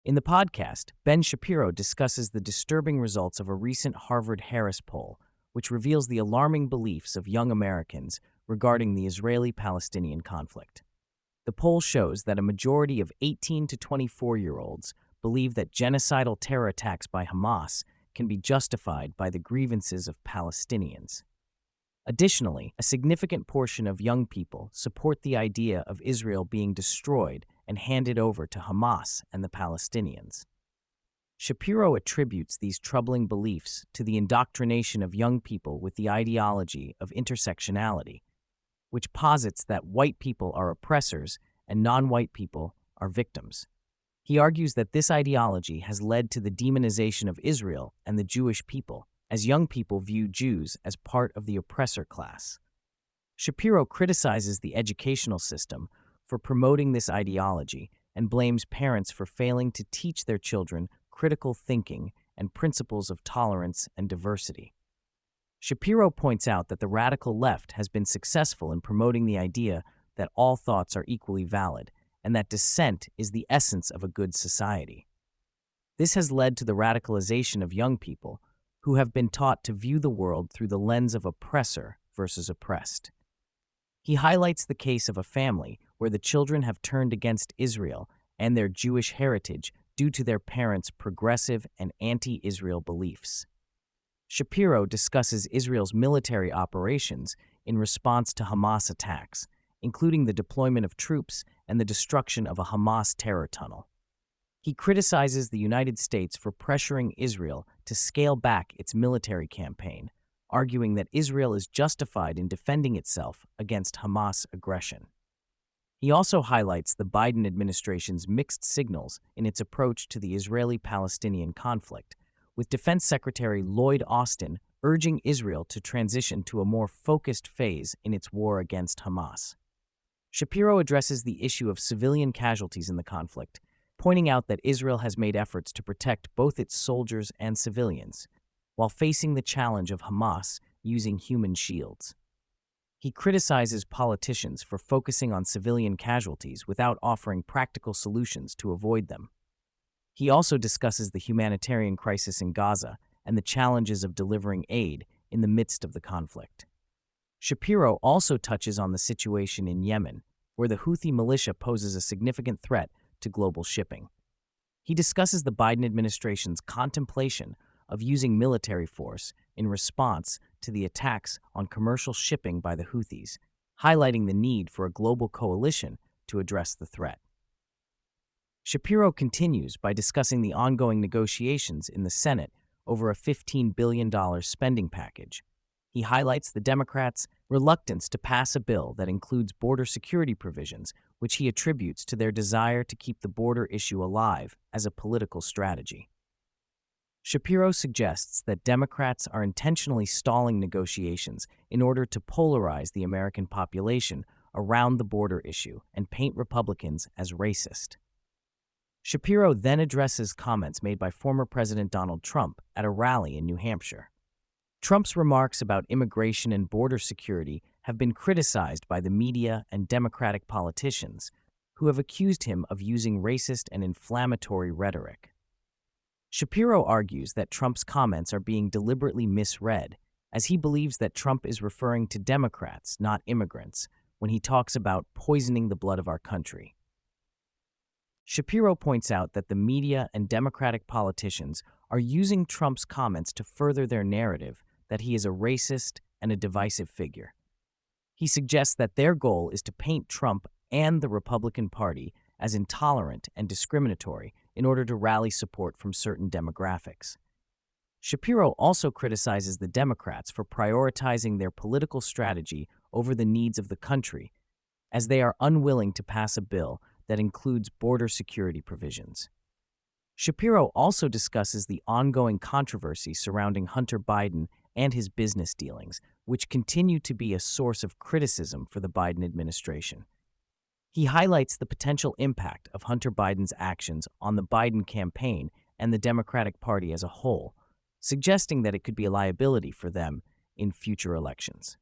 In the podcast, Ben Shapiro discusses the disturbing results of a recent Harvard-Harris poll, which reveals the alarming beliefs of young Americans regarding the Israeli-Palestinian conflict. The poll shows that a majority of 18 to 24-year-olds believe that genocidal terror attacks by Hamas can be justified by the grievances of Palestinians. Additionally, a significant portion of young people support the idea of Israel being destroyed and handed over to Hamas and the Palestinians. Shapiro attributes these troubling beliefs to the indoctrination of young people with the ideology of intersectionality, which posits that white people are oppressors and non-white people are victims. He argues that this ideology has led to the demonization of Israel and the Jewish people, as young people view Jews as part of the oppressor class. Shapiro criticizes the educational system for promoting this ideology and blames parents for failing to teach their children critical thinking and principles of tolerance and diversity. Shapiro points out that the radical left has been successful in promoting the idea that all thoughts are equally valid and that dissent is the essence of a good society. This has led to the radicalization of young people who have been taught to view the world through the lens of oppressor versus oppressed. He highlights the case of a family where the children have turned against Israel and their Jewish heritage due to their parents' progressive and anti-Israel beliefs. Shapiro discusses Israel's military operations in response to Hamas attacks, including the deployment of troops and the destruction of a Hamas terror tunnel. He criticizes the United States for pressuring Israel to scale back its military campaign, arguing that Israel is justified in defending itself against Hamas aggression. He also highlights the Biden administration's mixed signals in its approach to the Israeli-Palestinian conflict, with Defense Secretary Lloyd Austin urging Israel to transition to a more focused phase in its war against Hamas. Shapiro addresses the issue of civilian casualties in the conflict, pointing out that Israel has made efforts to protect both its soldiers and civilians, while facing the challenge of Hamas using human shields. He criticizes politicians for focusing on civilian casualties without offering practical solutions to avoid them. He also discusses the humanitarian crisis in Gaza and the challenges of delivering aid in the midst of the conflict. Shapiro also touches on the situation in Yemen, where the Houthi militia poses a significant threat to global shipping. He discusses the Biden administration's contemplation of using military force in response to the attacks on commercial shipping by the Houthis, highlighting the need for a global coalition to address the threat. Shapiro continues by discussing the ongoing negotiations in the Senate over a $15 billion spending package. He highlights the Democrats' reluctance to pass a bill that includes border security provisions, which he attributes to their desire to keep the border issue alive as a political strategy. Shapiro suggests that Democrats are intentionally stalling negotiations in order to polarize the American population around the border issue and paint Republicans as racist. Shapiro then addresses comments made by former President Donald Trump at a rally in New Hampshire. Trump's remarks about immigration and border security have been criticized by the media and Democratic politicians, who have accused him of using racist and inflammatory rhetoric. Shapiro argues that Trump's comments are being deliberately misread, as he believes that Trump is referring to Democrats, not immigrants, when he talks about poisoning the blood of our country. Shapiro points out that the media and Democratic politicians are using Trump's comments to further their narrative that he is a racist and a divisive figure. He suggests that their goal is to paint Trump and the Republican Party as intolerant and discriminatory in order to rally support from certain demographics. Shapiro also criticizes the Democrats for prioritizing their political strategy over the needs of the country, as they are unwilling to pass a bill that includes border security provisions. Shapiro also discusses the ongoing controversy surrounding Hunter Biden and his business dealings, which continue to be a source of criticism for the Biden administration. He highlights the potential impact of Hunter Biden's actions on the Biden campaign and the Democratic Party as a whole, suggesting that it could be a liability for them in future elections.